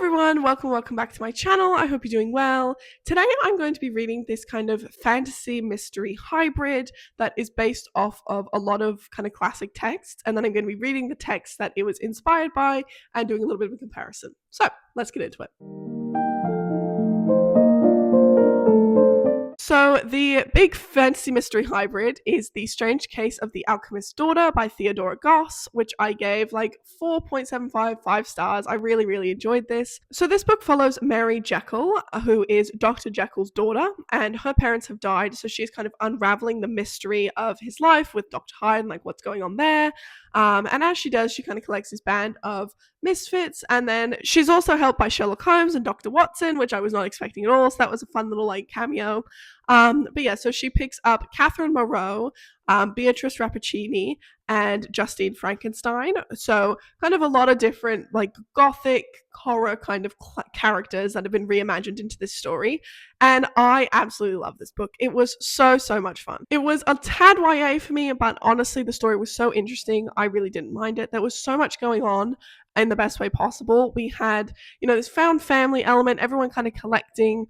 everyone, welcome back to my channel. I hope you're doing well. Today I'm going to be reading this kind of fantasy mystery hybrid that is based off of a lot of kind of classic texts, and then I'm going to be reading the text that it was inspired by and doing a little bit of a comparison. So let's get into it. So the big fantasy mystery hybrid is The Strange Case of the Alchemist's Daughter by Theodora Goss, which I gave like 4.75 5 stars. I really enjoyed this. So this book follows Mary Jekyll, who is Dr. Jekyll's daughter, and her parents have died, so she's kind of unraveling the mystery of his life with Dr. Hyde and like what's going on there. And as she does, she kind of collects this band of misfits, and then she's also helped by Sherlock Holmes and Dr. Watson, which I was not expecting at all, so that was a fun little like cameo. But yeah, so she picks up Catherine Moreau, Beatrice Rappaccini, and Justine Frankenstein. So kind of a lot of different like gothic horror kind of characters that have been reimagined into this story. And I absolutely love this book. It was so much fun. It was a tad YA for me, but honestly the story was so interesting. I really didn't mind it. There was so much going on in the best way possible. We had, this found family element, everyone kind of collecting,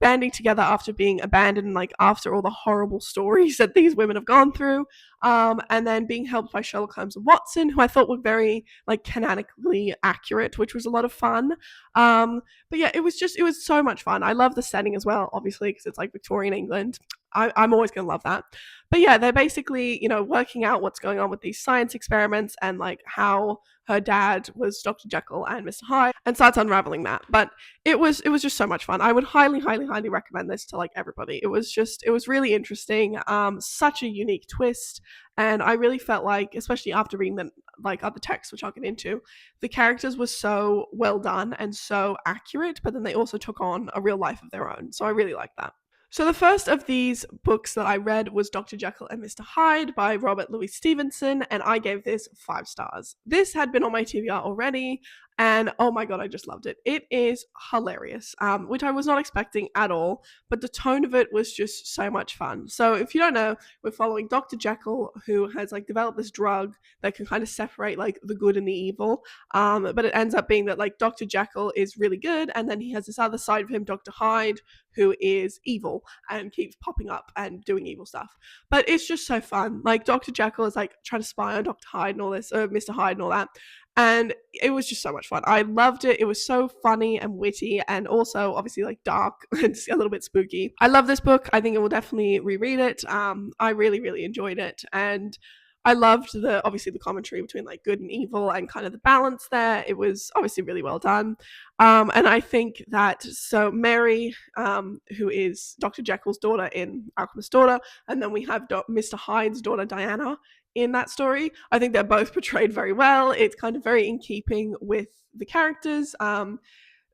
banding together after being abandoned, like after all the horrible stories that these women have gone through. And then being helped by Sherlock Holmes and Watson, who I thought were very like canonically accurate, which was a lot of fun. But yeah, it was so much fun. I love the setting as well, obviously, because it's like Victorian England. I'm always going to love that. But yeah, they're basically, working out what's going on with these science experiments and like how her dad was Dr. Jekyll and Mr. Hyde, and starts unraveling that. But it was just so much fun. I would highly recommend this to like everybody. It was really interesting. Such a unique twist. And I really felt like, especially after reading the like other texts, which I'll get into, the characters were so well done and so accurate, but then they also took on a real life of their own. So I really like that. So the first of these books that I read was Dr. Jekyll and Mr. Hyde by Robert Louis Stevenson, and I gave this 5 stars. This had been on my TBR already, and oh my god, I just loved it. It is hilarious, which I was not expecting at all, but the tone of it was just so much fun. So if you don't know, we're following Dr. Jekyll, who has like developed this drug that can kind of separate like the good and the evil, but it ends up being that like Dr. Jekyll is really good, and then he has this other side of him, Dr. Hyde, who is evil and keeps popping up and doing evil stuff. But it's just so fun. Like Dr. Jekyll is like trying to spy on Dr. Hyde and all this, or Mr. Hyde and all that. And it was just so much fun. I loved it. It was so funny and witty, and also obviously like dark and a little bit spooky. I love this book. I think I will definitely reread it. I really enjoyed it, and I loved obviously the commentary between like good and evil and kind of the balance there. It was obviously really well done. And I think that, so Mary, who is Dr. Jekyll's daughter in Alchemist's Daughter, and then we have Mr. Hyde's daughter Diana in that story. I think they're both portrayed very well. It's kind of very in keeping with the characters.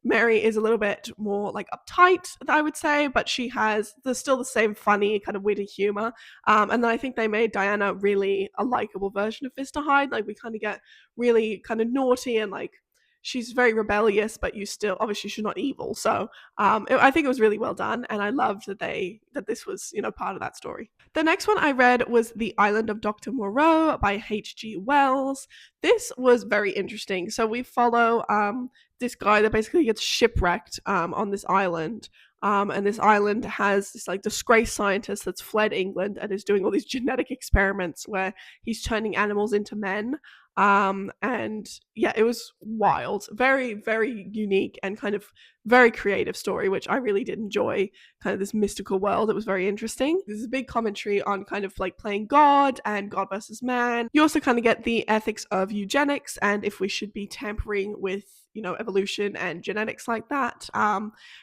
Mary is a little bit more like uptight, I would say, but she has still the same funny kind of witty humor. And then I think they made Diana really a likable version of Mr. Hyde. Like we kind of get really kind of naughty and like she's very rebellious, but you still obviously she's not evil. So I think it was really well done, and I loved that this was part of that story. The next one I read was The Island of Dr. Moreau by H.G. Wells. This was very interesting. So we follow this guy that basically gets shipwrecked on this island. And this island has this like disgraced scientist that's fled England and is doing all these genetic experiments where he's turning animals into men. And yeah, it was wild, very unique and kind of very creative story, which I really did enjoy. Kind of this mystical world. It was very interesting. There's a big commentary on kind of like playing God and God versus man. You also kind of get the ethics of eugenics and if we should be tampering with evolution and genetics like that.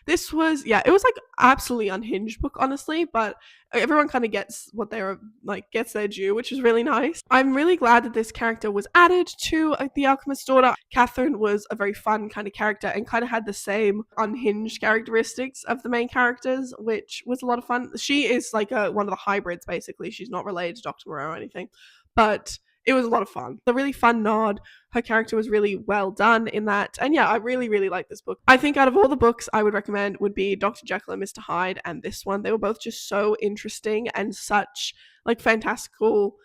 This was, it was like absolutely unhinged book, honestly, but everyone kind of gets what they're like, gets their due, which is really nice. I'm really glad that this character was added to The Alchemist's Daughter. Catherine was a very fun kind of character and kind of had the same unhinged characteristics of the main characters, which was a lot of fun. She is like one of the hybrids, basically. She's not related to Dr. Moreau or anything, but it was a lot of fun. A really fun nod. Her character was really well done in that. And yeah, I really like this book. I think out of all the books I would recommend would be Dr. Jekyll and Mr. Hyde and this one. They were both just so interesting and such like fantastical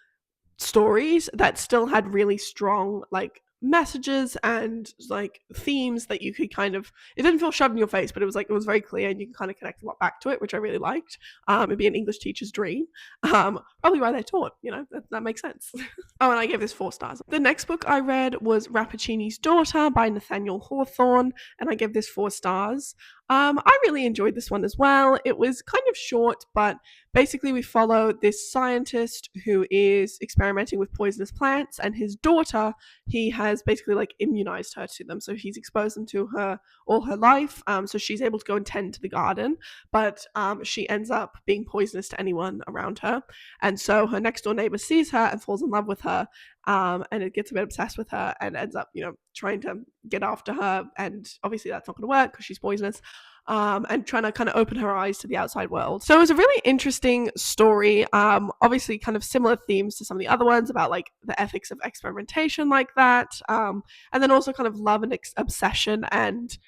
stories that still had really strong like messages and like themes that you could kind of, it didn't feel shoved in your face, but it was like, it was very clear and you can kind of connect a lot back to it, which I really liked. It'd be an English teacher's dream. Probably why they're taught, that makes sense. Oh, and I gave this 4 stars. The next book I read was Rappaccini's Daughter by Nathaniel Hawthorne, and I gave this 4 stars. I really enjoyed this one as well. It was kind of short, but basically we follow this scientist who is experimenting with poisonous plants, and his daughter, he has basically like immunized her to them. So he's exposed them to her all her life. So she's able to go and tend to the garden, but she ends up being poisonous to anyone around her. And so her next door neighbor sees her and falls in love with her, and it gets a bit obsessed with her and ends up, trying to get after her. And obviously that's not going to work because she's poisonous. And trying to kind of open her eyes to the outside world. So it was a really interesting story. Obviously, kind of similar themes to some of the other ones about like the ethics of experimentation, like that, and then also kind of love and obsession, and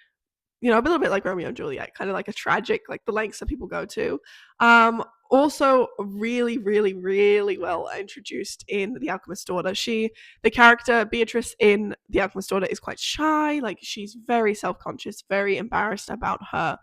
a little bit like Romeo and Juliet, kind of like a tragic, like the lengths that people go to. Also really, really, really well introduced in The Alchemist's Daughter. The character Beatrice in The Alchemist's Daughter is quite shy. Like she's very self-conscious, very embarrassed about her,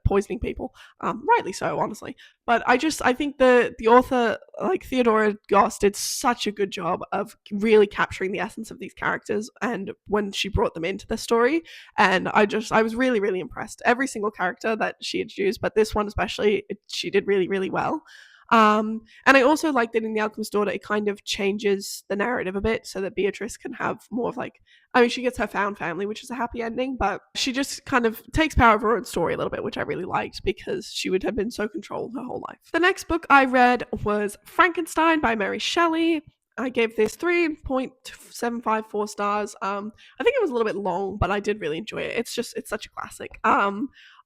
poisoning people. Rightly so, honestly. But I think the author, like Theodora Goss, did such a good job of really capturing the essence of these characters and when she brought them into the story. And I was really, really impressed. Every single character that she introduced, but this one especially, she did really, really well. And I also like that in The Alchemist's Daughter, it kind of changes the narrative a bit so that Beatrice can have more of like, she gets her found family, which is a happy ending, but she just kind of takes power of her own story a little bit, which I really liked because she would have been so controlled her whole life. The next book I read was Frankenstein by Mary Shelley. I gave this 3.754 stars. I think it was a little bit long, but I did really enjoy it. It's such a classic.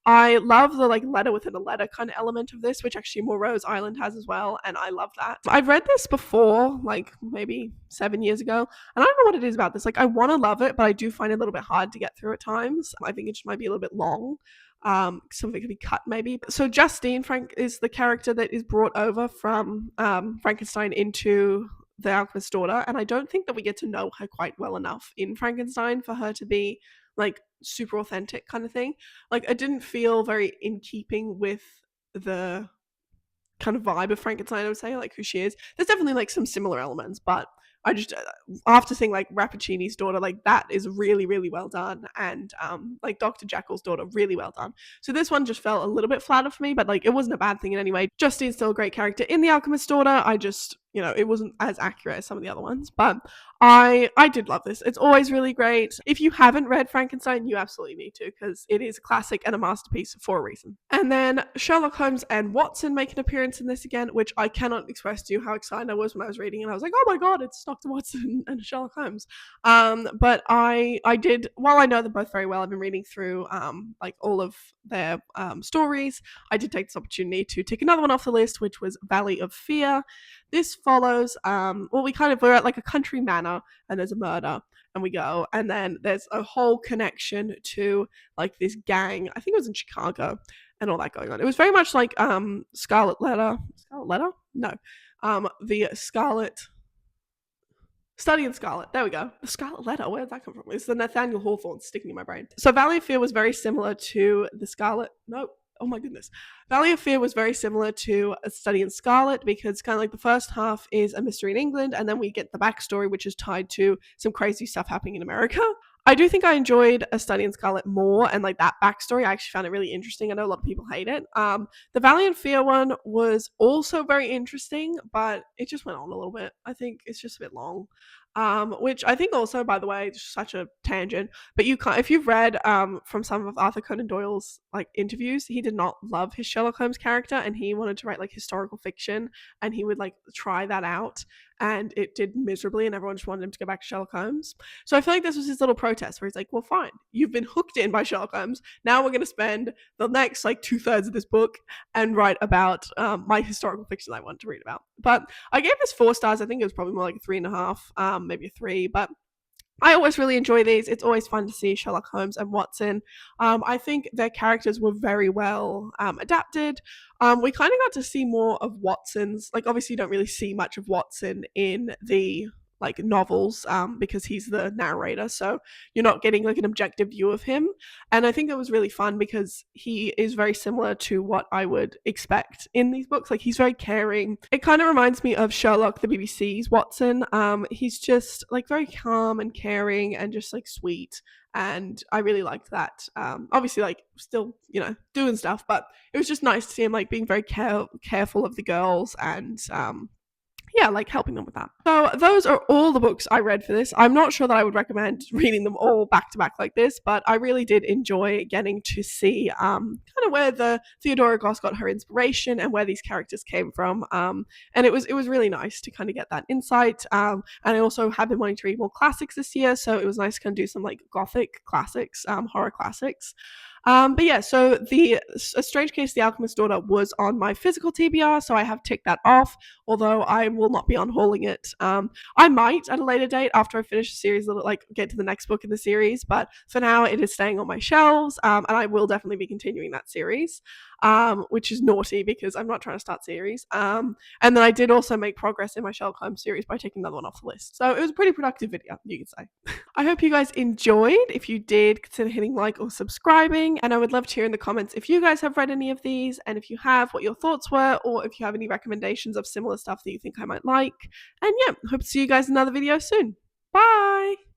I love the like letter within a letter kind of element of this, which actually Moreau's Island has as well, and I love that. I've read this before, like maybe 7 years ago, and I don't know what it is about this. Like I want to love it, but I do find it a little bit hard to get through at times. I think it just might be a little bit long. Some of it could be cut maybe. So Justine Frank is the character that is brought over from Frankenstein into The Alchemist's Daughter, and I don't think that we get to know her quite well enough in Frankenstein for her to be like super authentic kind of thing. Like it didn't feel very in keeping with the kind of vibe of Frankenstein, I would say, like who she is. There's definitely like some similar elements, but I just after seeing like Rappaccini's Daughter, like that is really, really well done, and like Dr. Jekyll's Daughter, really well done. So this one just felt a little bit flatter for me, but like it wasn't a bad thing in any way. Justine's still a great character in The Alchemist's Daughter. I just, it wasn't as accurate as some of the other ones, but I did love this. It's always really great. If you haven't read Frankenstein, you absolutely need to, because it is a classic and a masterpiece for a reason. And then Sherlock Holmes and Watson make an appearance in this again, which I cannot express to you how excited I was when I was reading, and I was like, oh my god, it's Dr. Watson and Sherlock Holmes. But I did, while I know them both very well, I've been reading through like all of their stories. I did take this opportunity to tick another one off the list, which was Valley of Fear. This follows, we're at like a country manor and there's a murder and we go, and then there's a whole connection to like this gang, I think it was in Chicago, and all that going on. It was very much like Scarlet Letter? No. The Study in Scarlet. There we go. The Scarlet Letter. Where did that come from? It's the Nathaniel Hawthorne sticking in my brain. So Valley of Fear was very similar to the Scarlet. No. Oh my goodness. Valley of Fear was very similar to A Study in Scarlet, because kind of like the first half is a mystery in England, and then we get the backstory, which is tied to some crazy stuff happening in America. I do think I enjoyed A Study in Scarlet more, and like that backstory, I actually found it really interesting. I know a lot of people hate it. The Valley of Fear one was also very interesting, but it just went on a little bit. I think it's just a bit long. Which I think also, by the way, just such a tangent, but you can't, if you've read from some of Arthur Conan Doyle's like interviews, he did not love his Sherlock Holmes character, and he wanted to write like historical fiction, and he would like try that out, and it did miserably, and everyone just wanted him to go back to Sherlock Holmes. So I feel like this was his little protest where he's like, well, fine, you've been hooked in by Sherlock Holmes, now we're going to spend the next like 2/3 of this book and write about my historical fiction I want to read about. But I gave this 4 stars. I think it was probably more like a 3.5, maybe a 3, but I always really enjoy these. It's always fun to see Sherlock Holmes and Watson. I think their characters were very well adapted. We kind of got to see more of Watson's, like obviously you don't really see much of Watson in the like novels, because he's the narrator, so you're not getting like an objective view of him. And I think it was really fun because he is very similar to what I would expect in these books. Like, he's very caring. It kind of reminds me of Sherlock, the BBC's Watson. He's just like very calm and caring and just like sweet. And I really liked that. Obviously, like, still, doing stuff, but it was just nice to see him like being very careful of the girls, and yeah, like helping them with that. So those are all the books I read for this. I'm not sure that I would recommend reading them all back to back like this, but I really did enjoy getting to see kind of where the Theodora Goss got her inspiration and where these characters came from. And it was really nice to kind of get that insight. And I also have been wanting to read more classics this year, so it was nice to kind of do some like gothic classics, horror classics. But yeah, so A Strange Case of the Alchemist's Daughter was on my physical TBR, so I have ticked that off, although I will not be unhauling it. I might at a later date after I finish the series, like get to the next book in the series, but for now it is staying on my shelves, and I will definitely be continuing that series, which is naughty because I'm not trying to start series. And then I did also make progress in my Sherlock Holmes series by taking another one off the list. So it was a pretty productive video, you could say. I hope you guys enjoyed. If you did, consider hitting like or subscribing, and I would love to hear in the comments if you guys have read any of these, and if you have, what your thoughts were, or if you have any recommendations of similar stuff that you think I might like. And yeah, hope to see you guys in another video soon. Bye!